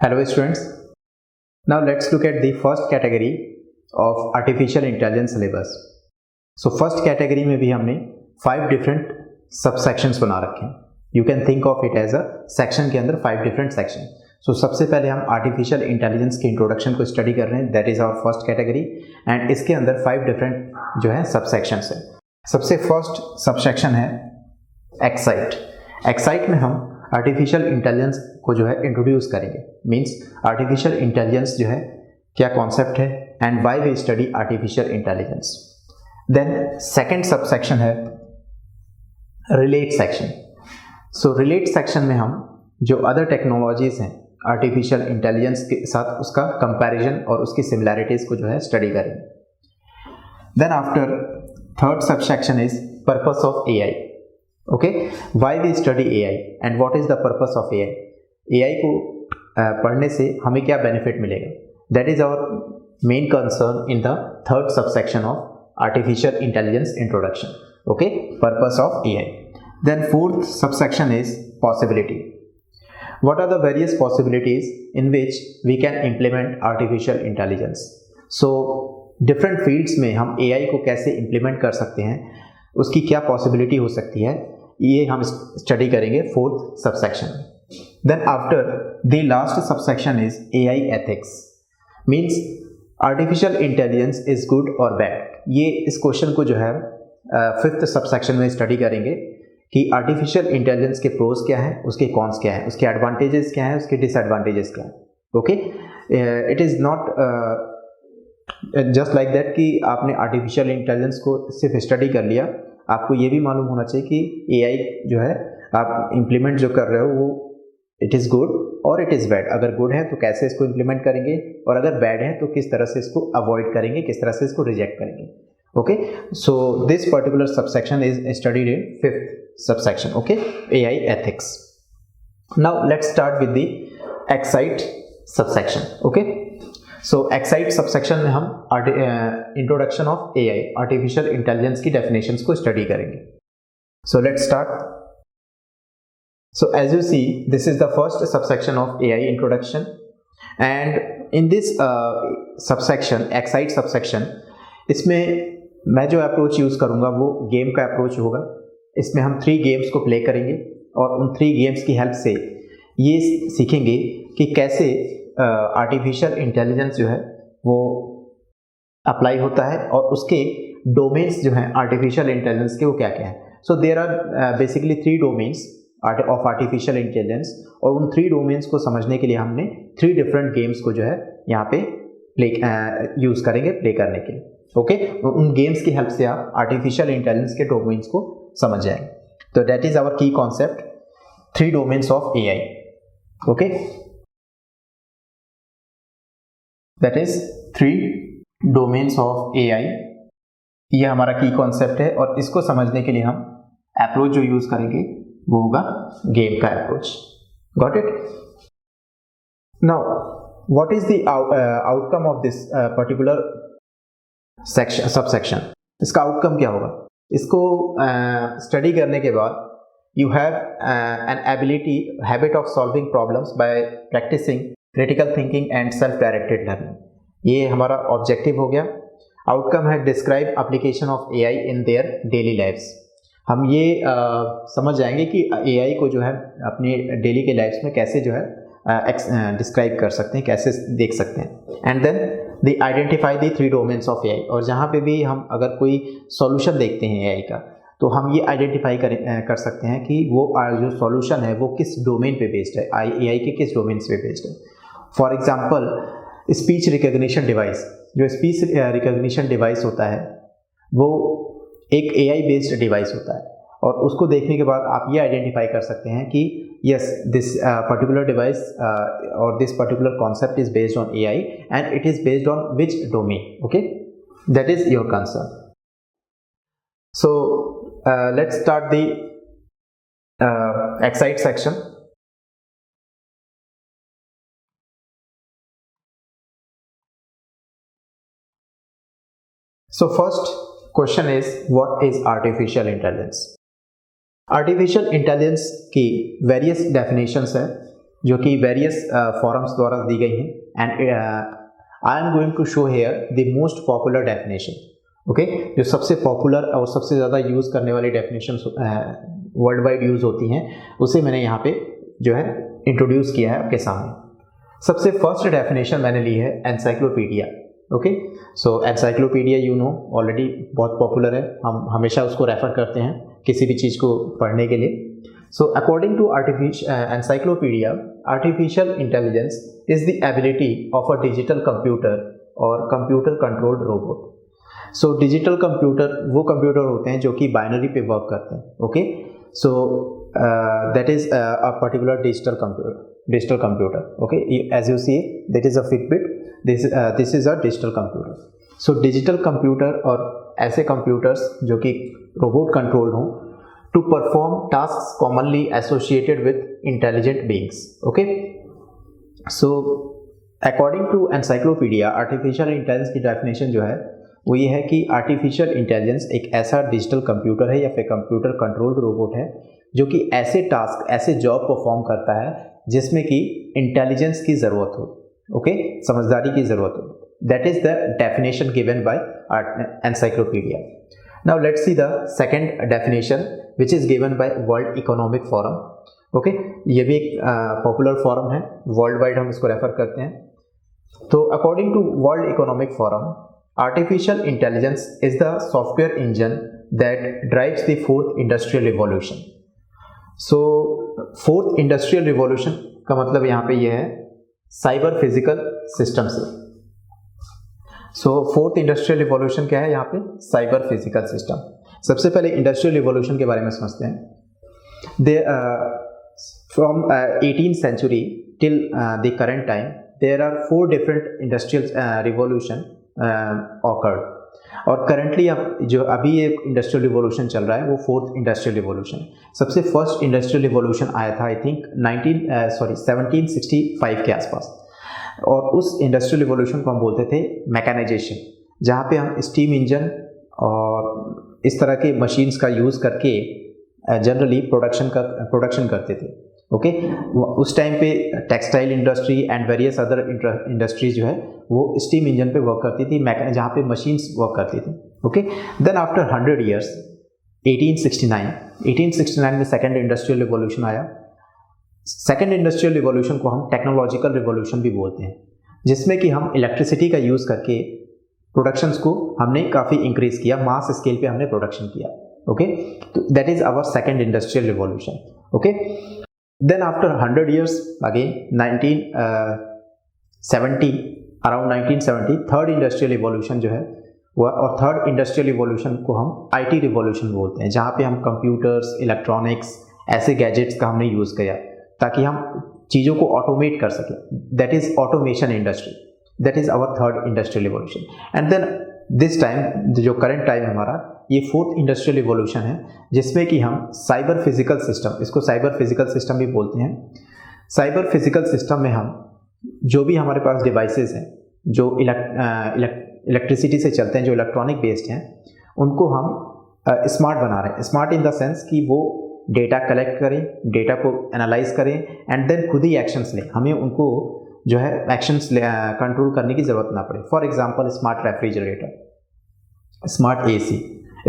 Hello students. Now let's look at the first category of artificial intelligence syllabus. So first category में भी हमने 5 different subsections बना रखे हैं. You can think of it as a section के अंदर 5 different section. So सबसे पहले हम artificial intelligence के introduction को study कर रहे हैं. That is our first category. And इसके अंदर 5 different जो है subsections हैं. सबसे first subsection है Excite. Excite में हम आर्टिफिशियल इंटेलिजेंस को जो है इंट्रोड्यूस करेंगे. मींस आर्टिफिशियल इंटेलिजेंस जो है क्या कॉन्सेप्ट है and why we study artificial intelligence. Then second subsection है relate section. So relate section में हम जो अदर टेक्नोलॉजीज हैं आर्टिफिशियल इंटेलिजेंस के साथ उसका कंपैरिजन और उसकी सिमिलैरिटीज को जो है स्टडी करेंगे. Then after third subsection is purpose of AI. Okay, why we study AI and what is the purpose of AI? AI को पढ़ने से हमें क्या बेनिफिट मिलेगा? That is our main concern in the third subsection of artificial intelligence introduction. Okay, purpose of AI. Then fourth subsection is possibility. What are the various possibilities in which we can implement artificial intelligence? So different fields में हम AI को कैसे implement कर सकते हैं, उसकी क्या possibility हो सकती है, ये हम स्टडी करेंगे fourth subsection. Then after the last subsection is AI ethics. Means artificial intelligence is good और बैड. ये इस क्वेश्चन को जो है फिफ्थ सबसेक्शन में स्टडी करेंगे कि आर्टिफिशियल इंटेलिजेंस के प्रोज क्या हैं, उसके कॉन्स क्या हैं, उसके एडवांटेजेस क्या हैं, उसके डिसएडवांटेजेस क्या हैं. Okay, it is not just like that कि आपने आर्टिफिशियल इंटेलिजेंस को सिर्फ स्टडी कर लिया. आपको ये भी मालूम होना चाहिए कि एआई जो है आप इम्प्लीमेंट जो कर रहे हो वो इट इज़ गुड और इट इज़ बैड. अगर गुड है तो कैसे इसको इम्प्लीमेंट करेंगे और अगर बैड है तो किस तरह से इसको अवॉइड करेंगे, किस तरह से इसको रिजेक्ट करेंगे. Okay, so this particular subsection is studied in fifth subsection. Okay, AI ethics. Now let's start with the excite subsection. Okay, so excite subsection में हम introduction of AI artificial intelligence की definitions को study करेंगे. So let's start. So as you see this is the first subsection of AI introduction and in this subsection excite subsection इसमें मैं जो approach use करूँगा वो गेम का approach होगा. इसमें हम 3 गेम्स को प्ले करेंगे और उन 3 गेम्स की हेल्प से ये सीखेंगे कि कैसे आर्टिफिशियल इंटेलिजेंस जो है वो अप्लाई होता है और उसके डोमेन्स जो हैं आर्टिफिशियल इंटेलिजेंस के वो क्या क्या हैं. So there are basically 3 domains of artificial intelligence और उन 3 डोमेन्स को समझने के लिए हमने 3 डिफरेंट गेम्स को जो है यहाँ पे यूज़ करेंगे प्ले करने के लिए. ओके, उन गेम्स की हेल्प से आप आर्टिफिशियल इंटेलिजेंस के डोमेन्स को समझ जाएंगे. तो दैट इज़ आवर की concept 3 domains of AI. Okay, that is 3 domains of AI. ये हमारा की कॉन्सेप्ट है और इसको समझने के लिए हम अप्रोच जो यूज करेंगे वो होगा गेम का approach. Got it? Now what is the outcome of this particular section subsection. इसका आउटकम क्या होगा? इसको स्टडी करने के बाद you have an ability habit of solving problems by practising critical thinking and self directed learning. ये हमारा objective हो गया. आउटकम है describe application of AI in their daily lifes. हम ये समझ जाएंगे कि एआई को जो है अपनी डेली के लाइफ्स में कैसे जो है डिस्क्राइब कर सकते हैं, कैसे देख सकते हैं. And then the identify the 3 domains of AI. और जहाँ पे भी हम अगर कोई सॉल्यूशन देखते हैं एआई का तो हम ये आइडेंटिफाई कर सकते हैं कि वो जो सॉल्यूशन है वो किस डोमेन पे बेस्ड है, एआई के किस डोमेन्स पे बेस्ड है. For example speech recognition device. जो स्पीच रिकग्निशन डिवाइस होता है वो एक एआई बेस्ड डिवाइस होता है और उसको देखने के बाद आप ये आइडेंटिफाई कर सकते हैं कि यस दिस पर्टिकुलर डिवाइस और this particular concept is based on AI and it is based on which domain. Okay, that is your concern. So let's start the excite section. So first question is what is artificial intelligence? Artificial intelligence की various definitions है. जो कि various forums द्वारा दी गई हैं, and I am going to show here the most popular definition. Okay, जो सबसे पॉपुलर और सबसे ज़्यादा यूज़ करने वाली डेफिनेशन वर्ल्ड वाइड यूज़ होती हैं, उसे मैंने यहाँ पे जो है इंट्रोड्यूस किया है आपके सामने। सबसे फर्स्ट डेफिनेशन मैंने ली है encyclopedia. Okay, so encyclopedia you know already बहुत पॉपुलर है, हम हमेशा उसको रेफर करते हैं किसी भी चीज़ को पढ़ने के लिए। So according to encyclopedia, artificial intelligence is the ability of a digital computer और computer controlled robot. So digital computer वो कंप्यूटर होते हैं जो कि बाइनरी पे वर्क करते हैं। Okay, so that is a particular digital computer. Okay, as you see that is a Fitbit, this is a digital computer. So digital computer और ऐसे कंप्यूटर्स जो कि रोबोट कंट्रोल्ड हों to perform task commonly associated with intelligent beings. Okay, so according to encyclopedia, artificial intelligence की definition जो है वो ये है कि आर्टिफिशियल इंटेलिजेंस एक ऐसा डिजिटल कंप्यूटर है या फिर कंप्यूटर कंट्रोल्ड रोबोट है जो कि ऐसे टास्क, ऐसे जॉब परफॉर्म करता है जिसमें कि इंटेलिजेंस की ज़रूरत हो, ओके, समझदारी की ज़रूरत हो। That is the definition given by encyclopaedia. Now let's see the second definition which is given by world economic forum. Okay, ये भी एक पॉपुलर फोरम है, वर्ल्ड वाइड हम इसको रेफर करते हैं। तो according to world economic forum, artificial intelligence is the software engine that drives the fourth industrial revolution. So fourth industrial revolution का मतलब यहाँ पे ये है साइबर फिजिकल सिस्टम से। So fourth industrial revolution क्या है यहाँ पे? Cyber physical system. सबसे पहले इंडस्ट्रियल रिवॉल्यूशन के बारे में समझते हैं। From 18th century till the current time, there are 4 different industrial revolution awkward, और करंटली अब जो अभी एक इंडस्ट्रियल रिवॉल्यूशन चल रहा है वो फोर्थ इंडस्ट्रियल रिवॉल्यूशन। सबसे फर्स्ट इंडस्ट्रियल रिवॉल्यूशन आया था आई थिंक 1765 के आसपास, और उस इंडस्ट्रियल रिवॉल्यूशन को हम बोलते थे मैकेनाइजेशन, जहाँ पे हम स्टीम इंजन और इस तरह के मशीन्स का यूज़ करके जनरली प्रोडक्शन करते थे। ओके, उस टाइम पे textile industry and various other industries जो है वो स्टीम इंजन पे वर्क करती थी, जहाँ पे मशीन्स वर्क करती थी। ओके, देन आफ्टर 100 ईयर्स 1869 में सेकेंड इंडस्ट्रियल रिवॉल्यूशन आया। सेकेंड इंडस्ट्रियल रिवॉल्यूशन को हम टेक्नोलॉजिकल रिवॉल्यूशन भी बोलते हैं, जिसमें कि हम इलेक्ट्रिसिटी का यूज़ करके प्रोडक्शंस को हमने काफ़ी इंक्रीज किया, मास स्केल पे हमने प्रोडक्शन किया। ओके, तो that is our second industrial revolution. Okay, then after 100 years again 1970, around 1970 third industrial revolution जो है वो, और थर्ड इंडस्ट्रियल रिवॉल्यूशन को हम आईटी रिवॉल्यूशन बोलते हैं, जहाँ पे हम कंप्यूटर्स, इलेक्ट्रॉनिक्स, ऐसे गैजेट्स का हमने यूज़ किया ताकि हम चीज़ों को ऑटोमेट कर सकें। That is automation industry, that is our third industrial revolution. And then this time, जो करंट टाइम हमारा, ये फोर्थ इंडस्ट्रियल रिवॉल्यूशन है, जिसमें कि हम साइबर फिजिकल सिस्टम, इसको साइबर फिजिकल सिस्टम भी बोलते हैं। साइबर फिजिकल सिस्टम में हम जो भी हमारे पास डिवाइसेस हैं जो इलेक्ट्रिसिटी से चलते हैं, जो इलेक्ट्रॉनिक बेस्ड हैं, उनको हम स्मार्ट बना रहे हैं। स्मार्ट इन द सेंस कि वो डेटा कलेक्ट करें, डेटा को एनालाइज करें एंड देन खुद ही एक्शंस लें, हमें उनको जो है एक्शंस कंट्रोल करने की ज़रूरत ना पड़े। For example smart refrigerator, smart AC,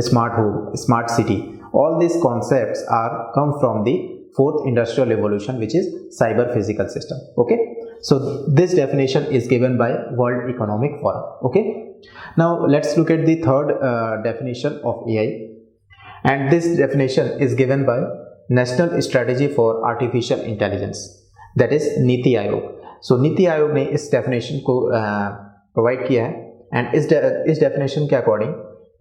smart home, smart city, all these concepts are come from the fourth industrial revolution, which is cyber physical system. Okay, so this definition is given by World Economic Forum. Okay, now let's look at the third definition of AI, and this definition is given by National Strategy for Artificial Intelligence, that is NITI Aayog. So NITI Aayog ने इस definition को provide किया है, and इस definition के according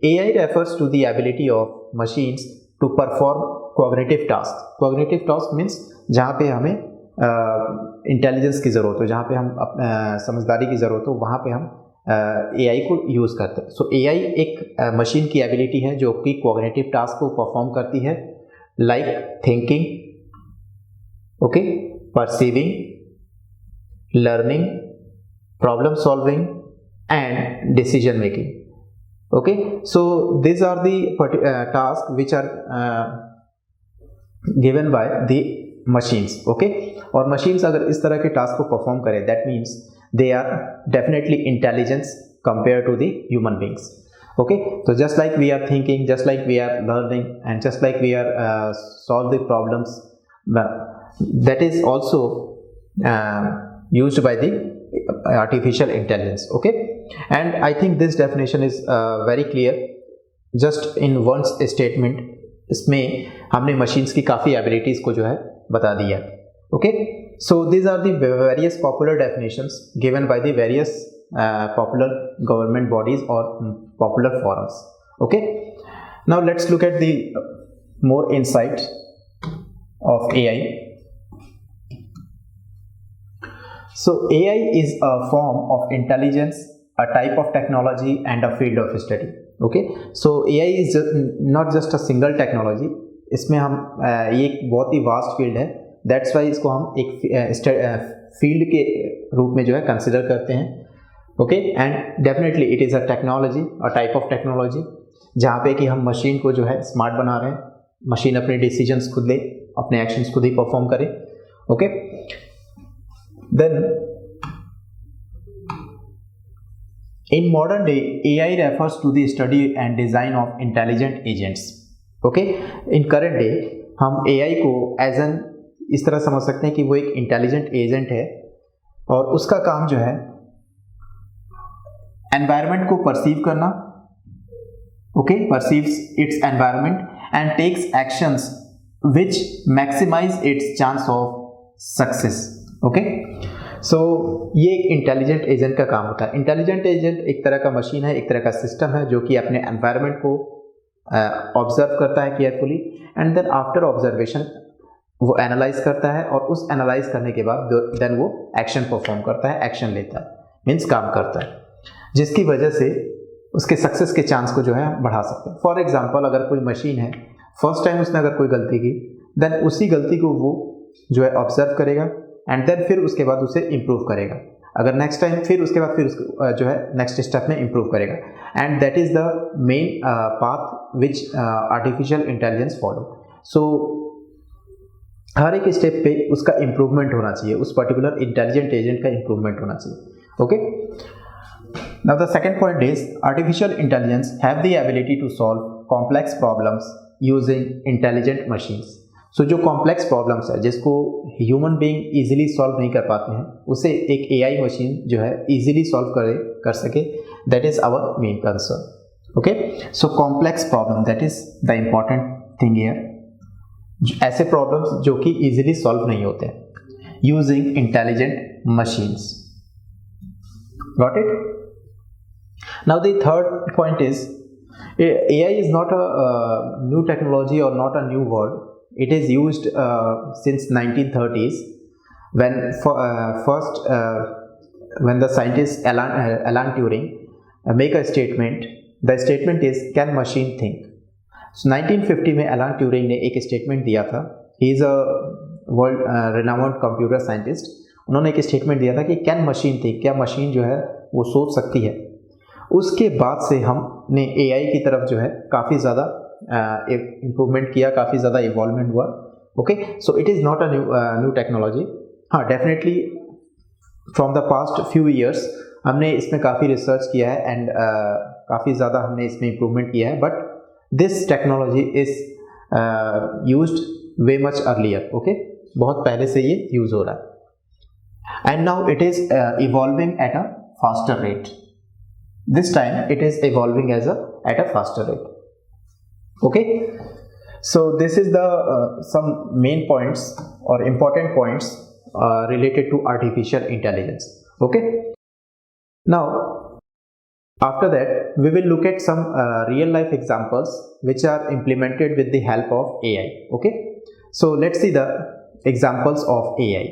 AI refers to the ability of machines to perform cognitive tasks. Cognitive task means जहाँ पे हमें इंटेलिजेंस की ज़रूरत हो, जहाँ पे हम समझदारी की ज़रूरत हो, वहाँ पे हम AI को यूज़ करते हैं। सो AI एक मशीन की एबिलिटी है जो कि कॉग्निटिव टास्क को परफॉर्म करती है, like thinking, okay, perceiving, learning, problem solving and decision making. Okay, so these are the tasks which are given by the machines. Okay, और machines अगर इस तरह के टास्क को परफॉर्म करें, that means they are definitely intelligence compared to the human beings. Okay, so just like we are thinking, just like we are learning, and just like we are solve the problems, that is also used by the artificial intelligence. Okay, and I think this definition is very clear. Just in one statement, इसमें हमने machines की काफ़ी abilities को जो है बता दिया. Okay, so these are the various popular definitions given by the various popular government bodies or popular forums. Okay, now let's look at the more insight of AI. So AI is a form of intelligence, a type of technology and a field of study. Okay, so AI is not just a single technology. इसमें हम ये एक बहुत ही vast field है. That's why इसको हम एक field के रूप में जो है कंसिडर करते हैं. Okay, and definitely it is a technology, a type of technology, जहाँ पे कि हम मशीन को जो है स्मार्ट बना रहे हैं. मशीन अपने डिसीजंस खुद ले, अपने एक्शंस खुद ही परफॉर्म करे. Okay, then in modern day, AI refers to the study and design of intelligent agents. Okay, in current day हम AI को एज एन इस तरह समझ सकते हैं कि वो एक इंटेलिजेंट एजेंट है और उसका काम जो है एनवायरनमेंट को परसीव करना. Okay, perceives its environment and takes actions which maximize its chance of success. Okay, so ये एक इंटेलिजेंट एजेंट का काम होता है. इंटेलिजेंट एजेंट एक तरह का मशीन है, एक तरह का सिस्टम है जो कि अपने एनवायरनमेंट को ऑब्जर्व करता है carefully, and then after observation वो एनालाइज करता है और उस एनालाइज करने के बाद देन वो एक्शन परफॉर्म करता है, एक्शन लेता है, मीन्स काम करता है, जिसकी वजह से उसके सक्सेस के चांस को जो है बढ़ा सकते हैं. फॉर एग्जाम्पल, अगर कोई मशीन है, फर्स्ट टाइम उसने अगर कोई गलती की, देन उसी गलती को वो जो है ऑब्जर्व करेगा एंड देन फिर उसके बाद उसे इम्प्रूव करेगा. अगर नेक्स्ट टाइम फिर उसके बाद फिर उसको जो है नेक्स्ट स्टेप में इम्प्रूव करेगा. And that is the main path which artificial intelligence follow. So हर एक स्टेप पे उसका इम्प्रूवमेंट होना चाहिए, उस पर्टिकुलर इंटेलिजेंट एजेंट का इम्प्रूवमेंट होना चाहिए. Okay, now the second point is artificial intelligence have the ability to solve complex problems using intelligent machines. So जो कॉम्प्लेक्स प्रॉब्लम्स है जिसको ह्यूमन बीइंग इजीली सॉल्व नहीं कर पाते हैं, उसे एक एआई मशीन जो है इजीली सॉल्व कर सके. That is our main concern. Okay, so complex problem, that is the important thing here. ऐसे प्रॉब्लम्स जो कि इजीली सॉल्व नहीं होते हैं using intelligent machines. Got it? Now the third point is AI is not a new technology or not a new word. It is used since 1930s when when the scientist Alan Turing make a statement. The statement is, can machine think? So 1950 में Alan Turing ने एक statement दिया था. He is a world renowned computer scientist. उन्होंने एक statement दिया था कि can machine think? क्या मशीन जो है वो सोच सकती है? उसके बाद से हमने AI की तरफ जो है काफ़ी ज़्यादा इम्प्रूवमेंट किया, काफ़ी ज़्यादा इवॉल्वमेंट हुआ. Okay, so it is not a new technology. हाँ, definitely from the past few years हमने इसमें काफ़ी रिसर्च किया है एंड काफ़ी ज़्यादा हमने इसमें इम्प्रूवमेंट किया है. But this technology is used way much earlier. Okay, बहुत पहले से ये यूज़ हो रहा है and now it is evolving at a faster rate. This time it is evolving at a faster rate. Okay, so this is the some main points or important points related to artificial intelligence. Okay, now after that we will look at some real life examples which are implemented with the help of AI. Okay, so let's see the examples of AI.